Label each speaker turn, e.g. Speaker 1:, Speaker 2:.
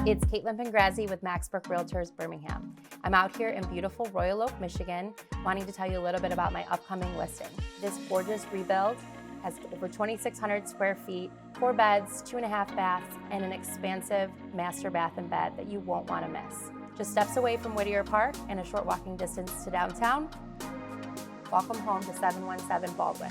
Speaker 1: It's Caitlin Pengrazzi with Maxbrook Realtors, Birmingham. I'm out here in beautiful Royal Oak, Michigan, wanting to tell you a little bit about my upcoming listing. This gorgeous rebuild has over 2,600 square feet, 4 beds, 2.5 baths, and an expansive master bath and bed that you won't want to miss. Just steps away from Whittier Park and a short walking distance to downtown. Welcome home to 717 Baldwin.